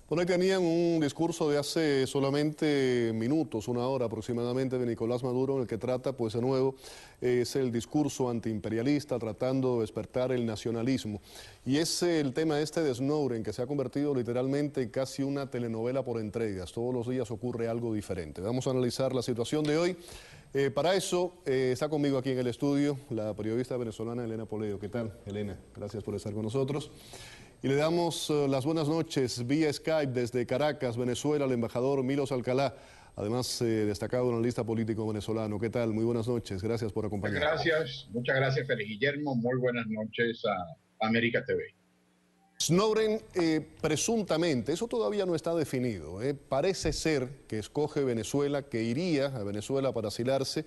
Bueno, ahí tenían un discurso de hace solamente minutos, una hora aproximadamente, de Nicolás Maduro, en el que trata, pues de nuevo, es el discurso antiimperialista, tratando de despertar el nacionalismo. Y es el tema este de Snowden, que se ha convertido literalmente en casi una telenovela por entregas. Todos los días ocurre algo diferente. Vamos a analizar la situación de hoy. Para eso está conmigo aquí en el estudio la periodista venezolana Elena Poleo. ¿Qué tal, Elena? Gracias por estar con nosotros. Y le damos las buenas noches vía Skype desde Caracas, Venezuela, al embajador Milos Alcalá, además destacado analista político venezolano. ¿Qué tal? Muy buenas noches, gracias por acompañarnos. Muchas gracias, Félix Guillermo. Muy buenas noches a América TV. Snowden, presuntamente, eso todavía no está definido, parece ser que escoge Venezuela, que iría a Venezuela para asilarse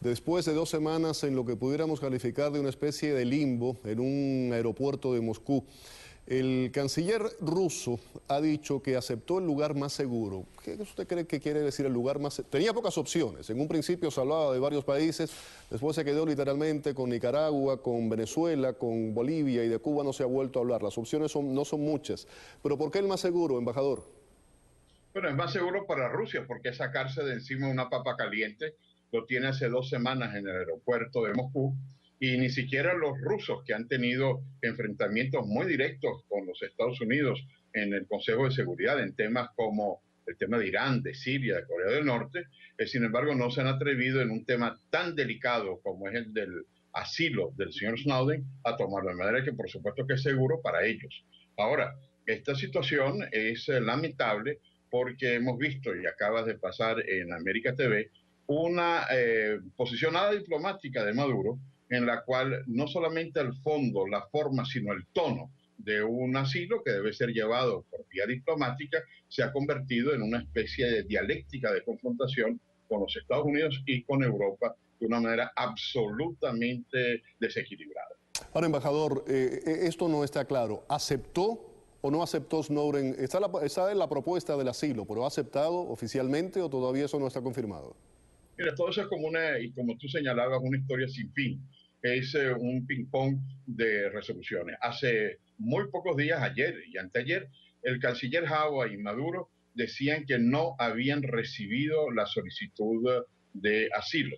después de 2 semanas en lo que pudiéramos calificar de una especie de limbo en un aeropuerto de Moscú. El canciller ruso ha dicho que aceptó el lugar más seguro. ¿Qué usted cree que quiere decir el lugar más seguro? Tenía pocas opciones. En un principio se hablaba de varios países, después se quedó literalmente con Nicaragua, con Venezuela, con Bolivia, y de Cuba no se ha vuelto a hablar. Las opciones no son muchas. ¿Pero por qué el más seguro, embajador? Bueno, es más seguro para Rusia porque es sacarse de encima una papa caliente. Lo tiene hace 2 semanas en el aeropuerto de Moscú. Y ni siquiera los rusos, que han tenido enfrentamientos muy directos con los Estados Unidos en el Consejo de Seguridad en temas como el tema de Irán, de Siria, de Corea del Norte, sin embargo no se han atrevido en un tema tan delicado como es el del asilo del señor Snowden a tomarlo, de manera que por supuesto que es seguro para ellos. Ahora, esta situación es lamentable porque hemos visto, y acabas de pasar en América TV, una posicionada diplomática de Maduro, en la cual no solamente el fondo, la forma, sino el tono de un asilo que debe ser llevado por vía diplomática, se ha convertido en una especie de dialéctica de confrontación con los Estados Unidos y con Europa de una manera absolutamente desequilibrada. Ahora, embajador, esto no está claro. ¿Aceptó o no aceptó Snowden? Está en la propuesta del asilo, pero ¿ha aceptado oficialmente o todavía eso no está confirmado? Mira, todo eso es como y como tú señalabas, una historia sin fin. Es un ping-pong de resoluciones. Hace muy pocos días, ayer y anteayer, el canciller Java y Maduro decían que no habían recibido la solicitud de asilo.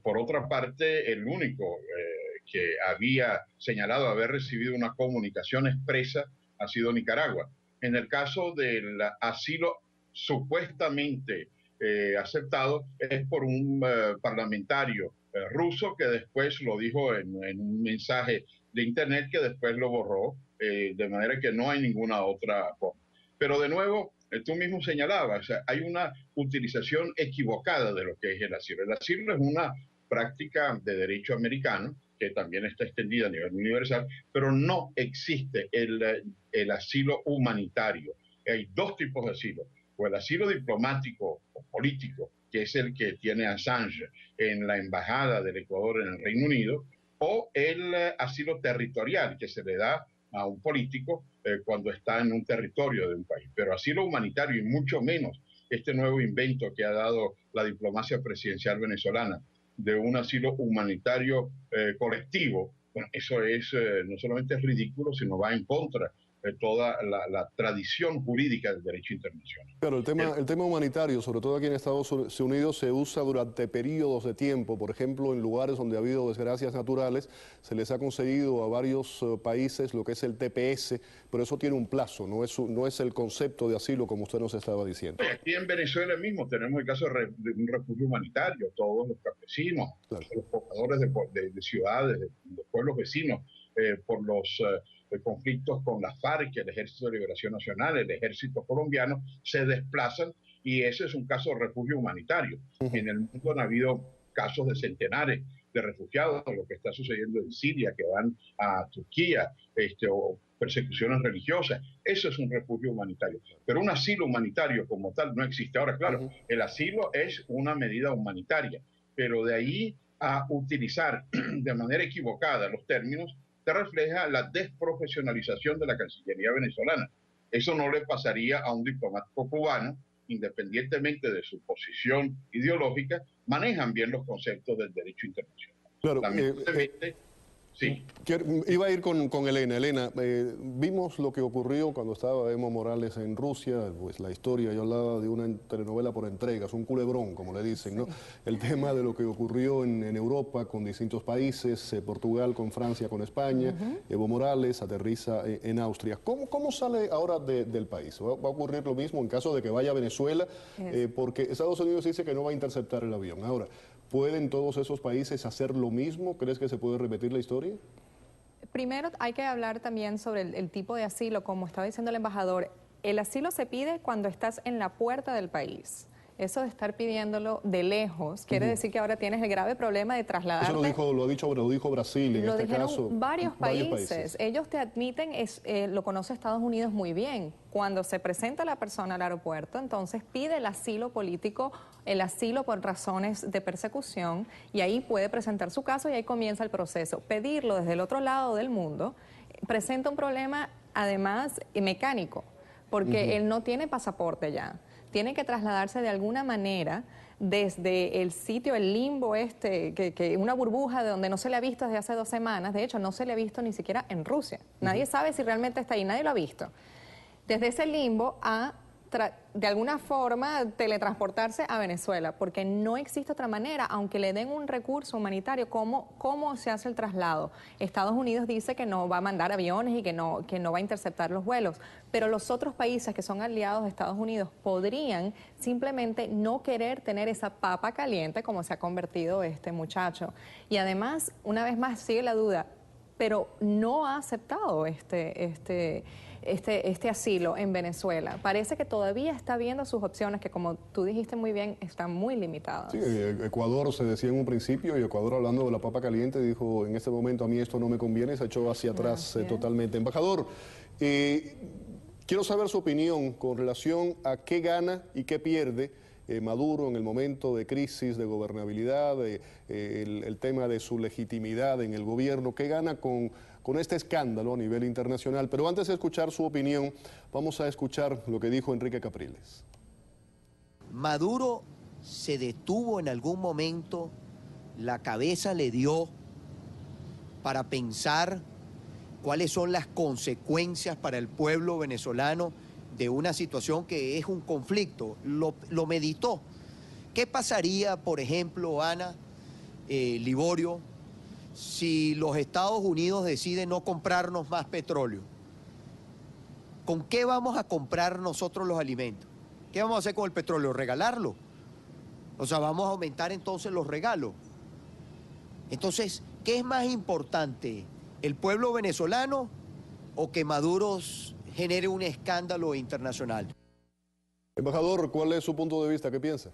Por otra parte, el único que había señalado haber recibido una comunicación expresa ha sido Nicaragua. En el caso del asilo supuestamente aceptado es por un parlamentario ruso que después lo dijo en un mensaje de internet que después lo borró, de manera que no hay ninguna otra forma. Pero de nuevo, tú mismo señalabas, o sea, hay una utilización equivocada de lo que es el asilo. El asilo es una práctica de derecho americano que también está extendida a nivel universal, pero no existe el asilo humanitario. Hay 2 tipos de asilo: o el asilo diplomático o político, que es el que tiene Assange en la embajada del Ecuador en el Reino Unido, o el asilo territorial que se le da a un político cuando está en un territorio de un país. Pero asilo humanitario, y mucho menos este nuevo invento que ha dado la diplomacia presidencial venezolana de un asilo humanitario colectivo, bueno, eso es no solamente es ridículo, sino va en contra de toda la tradición jurídica del derecho internacional. Claro, el tema humanitario, sobre todo aquí en Estados Unidos, se usa durante periodos de tiempo. Por ejemplo, en lugares donde ha habido desgracias naturales, se les ha concedido a varios países lo que es el TPS, pero eso tiene un plazo, no es el concepto de asilo como usted nos estaba diciendo. Aquí en Venezuela mismo tenemos el caso de un refugio humanitario. Todos los campesinos, claro, los pobladores de ciudades, de pueblos vecinos, por los conflictos con la FARC, el Ejército de Liberación Nacional, el Ejército Colombiano, se desplazan, y ese es un caso de refugio humanitario. En el mundo han habido casos de centenares de refugiados, lo que está sucediendo en Siria, que van a Turquía, o persecuciones religiosas. Eso es un refugio humanitario. Pero un asilo humanitario como tal no existe. Ahora, claro, el asilo es una medida humanitaria, pero de ahí a utilizar de manera equivocada los términos, te refleja la desprofesionalización de la Cancillería venezolana. Eso no le pasaría a un diplomático cubano, independientemente de su posición ideológica, manejan bien los conceptos del derecho internacional. Claro, Lamentablemente, Sí. Iba a ir con Elena. Elena, vimos lo que ocurrió cuando estaba Evo Morales en Rusia, pues la historia, yo hablaba de una telenovela por entregas, un culebrón, como le dicen, ¿no? El tema de lo que ocurrió en Europa con distintos países, Portugal con Francia, con España, Evo Morales aterriza en Austria. ¿Cómo sale ahora del país? ¿Va a ocurrir lo mismo en caso de que vaya a Venezuela? Porque Estados Unidos dice que no va a interceptar el avión. Ahora, ¿pueden todos esos países hacer lo mismo? ¿Crees que se puede repetir la historia? Primero hay que hablar también sobre el tipo de asilo, como estaba diciendo el embajador. El asilo se pide cuando estás en la puerta del país. Eso de estar pidiéndolo de lejos quiere decir que ahora tienes el grave problema de trasladarte. Eso lo dijo Brasil en este caso. Varios países. Ellos te admiten, lo conoce Estados Unidos muy bien. Cuando se presenta la persona al aeropuerto, entonces pide el asilo político, el asilo por razones de persecución, y ahí puede presentar su caso y ahí comienza el proceso. Pedirlo desde el otro lado del mundo presenta un problema, además, mecánico, porque él no tiene pasaporte ya. Tiene que trasladarse de alguna manera desde el sitio, el limbo una burbuja de donde no se le ha visto desde hace 2 semanas. De hecho, no se le ha visto ni siquiera en Rusia. Nadie sabe si realmente está ahí, nadie lo ha visto. Desde ese limbo de alguna forma teletransportarse a Venezuela, porque no existe otra manera, aunque le den un recurso humanitario. ¿Cómo se hace el traslado? Estados Unidos dice que no va a mandar aviones y que no va a interceptar los vuelos, pero los otros países que son aliados de Estados Unidos podrían simplemente no querer tener esa papa caliente como se ha convertido este muchacho. Y además, una vez más, sigue la duda, pero no ha aceptado este asilo en Venezuela. Parece que todavía está viendo sus opciones, que como tú dijiste muy bien, están muy limitadas. Sí, Ecuador se decía en un principio, y Ecuador, hablando de la papa caliente, dijo: en este momento a mí esto no me conviene, y se echó hacia atrás totalmente. Embajador, quiero saber su opinión con relación a qué gana y qué pierde Maduro en el momento de crisis, de gobernabilidad, el tema de su legitimidad en el gobierno. ¿Qué gana con este escándalo a nivel internacional? Pero antes de escuchar su opinión, vamos a escuchar lo que dijo Enrique Capriles. Maduro se detuvo en algún momento, la cabeza le dio para pensar cuáles son las consecuencias para el pueblo venezolano de una situación que es un conflicto. Lo meditó. ¿Qué pasaría, por ejemplo, Ana, Liborio, si los Estados Unidos deciden no comprarnos más petróleo? ¿Con qué vamos a comprar nosotros los alimentos? ¿Qué vamos a hacer con el petróleo? ¿Regalarlo? O sea, vamos a aumentar entonces los regalos. Entonces, ¿qué es más importante? ¿El pueblo venezolano o que Maduro genere un escándalo internacional? Embajador, ¿cuál es su punto de vista? ¿Qué piensa?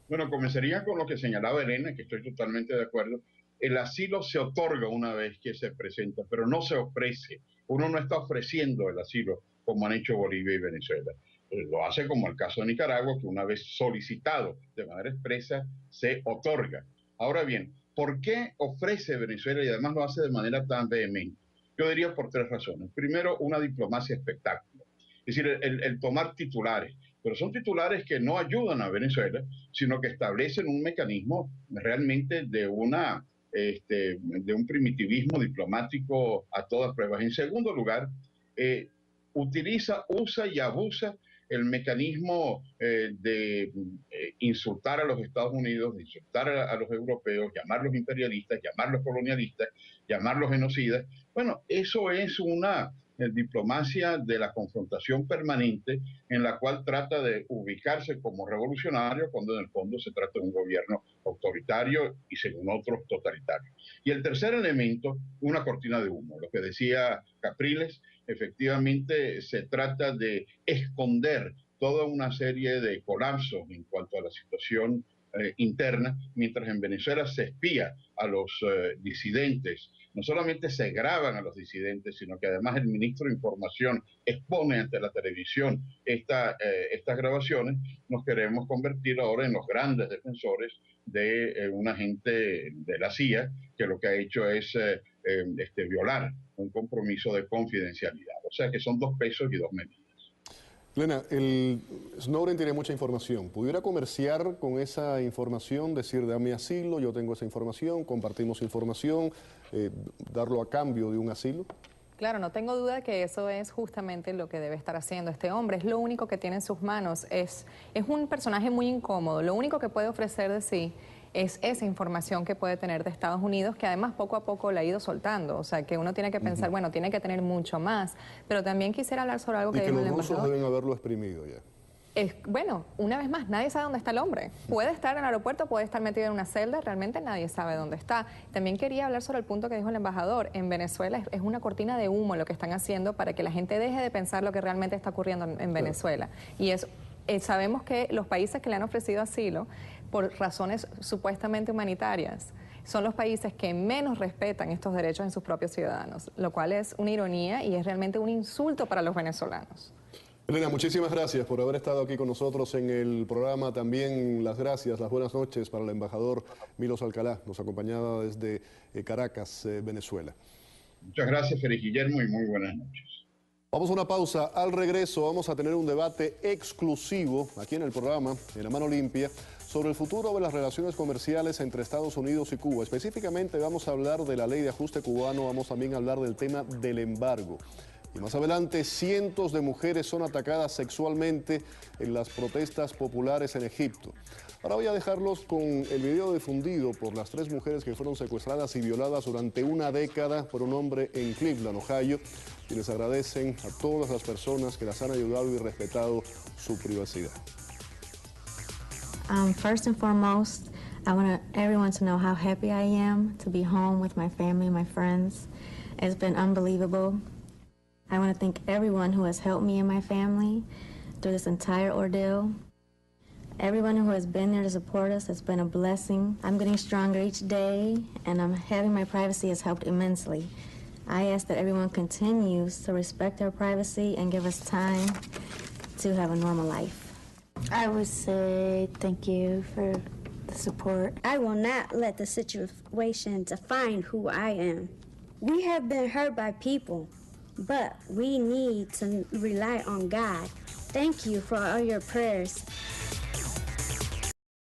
Bueno, comenzaría con lo que señalaba Elena, que estoy totalmente de acuerdo. El asilo se otorga una vez que se presenta, pero no se ofrece. Uno no está ofreciendo el asilo como han hecho Bolivia y Venezuela. Lo hace como el caso de Nicaragua, que una vez solicitado de manera expresa, se otorga. Ahora bien, ¿por qué ofrece Venezuela y además lo hace de manera tan vehemente? Yo diría por 3 razones. Primero, una diplomacia espectáculo. Es decir, el tomar titulares. Pero son titulares que no ayudan a Venezuela, sino que establecen un mecanismo realmente de un primitivismo diplomático a todas pruebas. En segundo lugar, usa y abusa el mecanismo de insultar a los Estados Unidos, de insultar a los europeos, llamarlos imperialistas, llamarlos colonialistas, llamarlos genocidas. Bueno, eso es una diplomacia de la confrontación permanente en la cual trata de ubicarse como revolucionario cuando en el fondo se trata de un gobierno autoritario y según otros totalitario. Y el tercer elemento, una cortina de humo, lo que decía Capriles. Efectivamente se trata de esconder toda una serie de colapsos en cuanto a la situación interna, mientras en Venezuela se espía a los disidentes. No solamente se graban a los disidentes, sino que además el ministro de Información expone ante la televisión estas grabaciones. Nos queremos convertir ahora en los grandes defensores de un agente de la CIA que lo que ha hecho es violar un compromiso de confidencialidad. O sea que son 2 pesos y 2 medidas. Elena, el Snowden tiene mucha información. ¿Pudiera comerciar con esa información, decir, dame asilo, yo tengo esa información, compartimos información, darlo a cambio de un asilo? Claro, no tengo duda que eso es justamente lo que debe estar haciendo este hombre. Es lo único que tiene en sus manos. Es un personaje muy incómodo. Lo único que puede ofrecer de sí es esa información que puede tener de Estados Unidos, que además poco a poco la ha ido soltando. O sea, que uno tiene que pensar, bueno, tiene que tener mucho más. Pero también quisiera hablar sobre algo que dijo el embajador. Y que los rusos deben haberlo exprimido ya. Bueno, una vez más, nadie sabe dónde está el hombre. Puede estar en el aeropuerto, puede estar metido en una celda, realmente nadie sabe dónde está. También quería hablar sobre el punto que dijo el embajador. En Venezuela es una cortina de humo lo que están haciendo para que la gente deje de pensar lo que realmente está ocurriendo en Venezuela. Y sabemos que los países que le han ofrecido asilo, por razones supuestamente humanitarias, son los países que menos respetan estos derechos en sus propios ciudadanos, lo cual es una ironía y es realmente un insulto para los venezolanos. Elena, muchísimas gracias por haber estado aquí con nosotros en el programa. También las gracias, las buenas noches para el embajador Milos Alcalá. Nos acompañaba desde Caracas, Venezuela. Muchas gracias, Félix Guillermo, y muy buenas noches. Vamos a una pausa. Al regreso vamos a tener un debate exclusivo aquí en el programa, en La Mano Limpia, sobre el futuro de las relaciones comerciales entre Estados Unidos y Cuba. Específicamente vamos a hablar de la ley de ajuste cubano, vamos también a hablar del tema del embargo. Y más adelante, cientos de mujeres son atacadas sexualmente en las protestas populares en Egipto. Ahora voy a dejarlos con el video difundido por las 3 mujeres que fueron secuestradas y violadas durante una década por un hombre en Cleveland, Ohio, y les agradecen a todas las personas que las han ayudado y respetado su privacidad. First and foremost, I want everyone to know how happy I am to be home with my family, my friends. It's been unbelievable. I want to thank everyone who has helped me and my family through this entire ordeal. Everyone who has been there to support us has been a blessing. I'm getting stronger each day, and having my privacy has helped immensely. I ask that everyone continues to respect our privacy and give us time to have a normal life. I would say thank you for the support. I will not let the situation define who I am. We have been hurt by people, but we need to rely on God. Thank you for all your prayers.